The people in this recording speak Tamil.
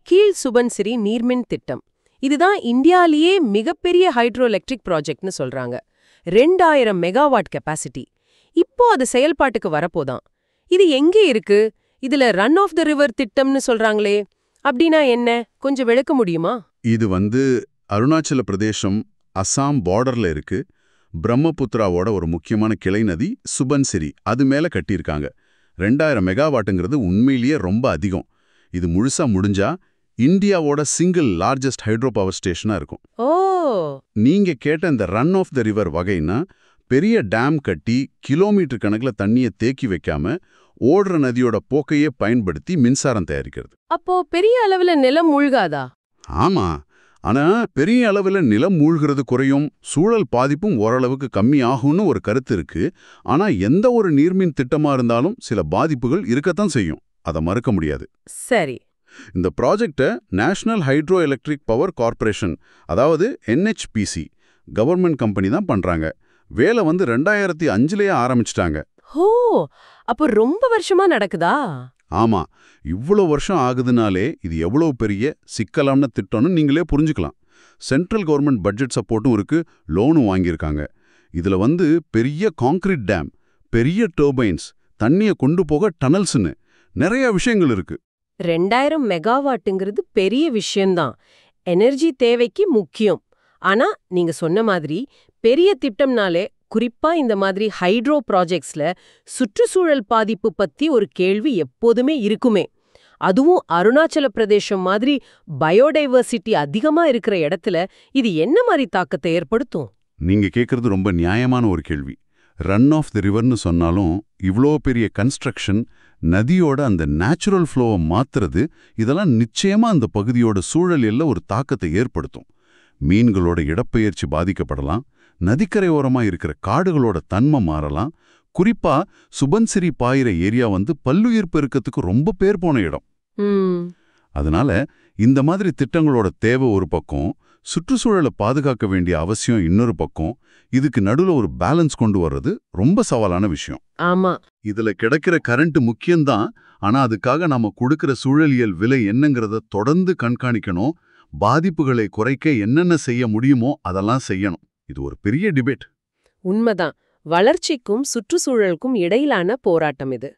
கீழ் சுபன்சிரி நீர்மின் திட்டம். இதுதான் இந்தியாலேயே மிகப்பெரிய ஹைட்ரோ எலக்ட்ரிக் ப்ராஜெக்ட்னு சொல்றாங்க. 2000 மெகாவாட் கெப்பாசிட்டி. இப்போ அது செயல்பாட்டுக்கு வரப்போதான். இது எங்கே இருக்கு? இதுல ரன் ஆஃப் த ரிவர் திட்டம்னு சொல்றாங்களே, அப்படின்னா என்ன? கொஞ்சம் விளக்க முடியுமா? இது அருணாச்சல பிரதேசம் அசாம் பார்டர்ல இருக்கு. பிரம்மபுத்திராவோட ஒரு முக்கியமான கிளை நதி சுபன்சிரி அது மேல கட்டியிருக்காங்க. 2000 மெகாவாட்டுங்கிறது உண்மையிலேயே ரொம்ப அதிகம். இது முழுசா முடிஞ்சா இந்தியாவோட சிங்கிள் லார்ஜஸ்ட் ஹைட்ரோ பவர் ஸ்டேஷனா இருக்கும். ஓ, நீங்க கேட்ட இந்த ரன் ஆஃப் த ரிவர் வகைன்னா பெரிய டேம் கட்டி கிலோமீட்டர் கணக்கில் தண்ணியை தேக்கி வைக்காம ஓடுற நதியோட போக்கையே பயன்படுத்தி மின்சாரம் தயாரிக்கிறது. அப்போ பெரிய அளவுல நிலம் மூழ்காதா? ஆமா, ஆனா பெரிய அளவில் நிலம் மூழ்கிறது குறையும், சூழல் பாதிப்பும் ஓரளவுக்கு கம்மி ஆகும்னு ஒரு கருத்து இருக்கு. ஆனா எந்த ஒரு நீர்மின் திட்டமா இருந்தாலும் சில பாதிப்புகள் இருக்கத்தான் செய்யும். அதை மறுக்க முடியாது. சரி. இந்த ப்ராஜெக்டை national hydro electric power corporation, அதாவது NHPC கவர்மெண்ட் கம்பெனி தான் பண்றாங்க. வேலை 2005லயே ஆரம்பிச்சிட்டாங்க. ஹோ, அப்போ ரொம்ப வருஷமா நடக்குதா? ஆமா, இவ்வளோ வருஷம் ஆகுதுனாலே இது எவ்வளவு பெரிய சிக்கலான திட்டம்னு நீங்களே புரிஞ்சுக்கலாம். சென்ட்ரல் கவர்மெண்ட் பட்ஜெட் சப்போர்ட்டும் இருக்கு, லோனும் வாங்கியிருக்காங்க. இதுல பெரிய கான்கிரீட் டேம், பெரிய டர்பைன்ஸ், தண்ணியை கொண்டு போக டனல்ஸ்னு நிறைய விஷயங்கள் இருக்கு. 2000 மெகாவாட்டுங்கிறது பெரிய விஷயம்தான். எனர்ஜி தேவைக்கு முக்கியம். ஆனா நீங்க சொன்ன மாதிரி பெரிய திட்டம்னாலே, குறிப்பா இந்த மாதிரி ஹைட்ரோ ப்ராஜெக்ட்ஸ்ல சுற்றுச்சூழல் பாதிப்பு பத்தி ஒரு கேள்வி எப்போதுமே இருக்குமே. அதுவும் அருணாச்சல பிரதேசம் மாதிரி பயோடைவர்சிட்டி அதிகமா இருக்கிற இடத்துல இது என்ன மாதிரி தாக்கத்தை ஏற்படுத்தும்? நீங்க கேட்கறது ரொம்ப நியாயமான ஒரு கேள்வி. ரன் ஆஃப் தி ரிவர்னு சொன்னாலும் இவ்வளோ பெரிய கன்ஸ்ட்ரக்ஷன், நதியோட அந்த நேச்சுரல் ஃப்ளோவை மாத்துறது, இதெல்லாம் நிச்சயமா அந்த பகுதியோட சூழலில் ஒரு தாக்கத்தை ஏற்படுத்தும். மீன்களோட இடப்பெயர்ச்சி பாதிக்கப்படலாம், நதிக்கரை இருக்கிற காடுகளோட தன்மை மாறலாம். குறிப்பா சுபன்சிரி பாயிர ஏரியா பல்லுயிர் பெருக்கத்துக்கு ரொம்ப பேர் போன இடம். அதனால இந்த மாதிரி திட்டங்களோட தேவை ஒரு பக்கம், சுற்றுச்சூழலை பாதுகாக்க வேண்டிய அவசியம் இன்னொரு பக்கம். இதுக்கு நடுவுல ஒரு பேலன்ஸ் கொண்டு வர்றது ரொம்ப சவாலான விஷயம். ஆமா, இதுல கிடைக்கிற கரண்ட் முக்கியம்தான். ஆனா அதுக்காக நாம கொடுக்கிற சூழலியல் விலை என்னங்கிறத தொடர்ந்து கண்காணிக்கணும். பாதிப்புகளை குறைக்க என்னென்ன செய்ய முடியுமோ அதெல்லாம் செய்யணும். இது ஒரு பெரிய டிபேட். உண்மைதான். வளர்ச்சிக்கும் சுற்றுச்சூழலுக்கும் இடையிலான போராட்டம் இது.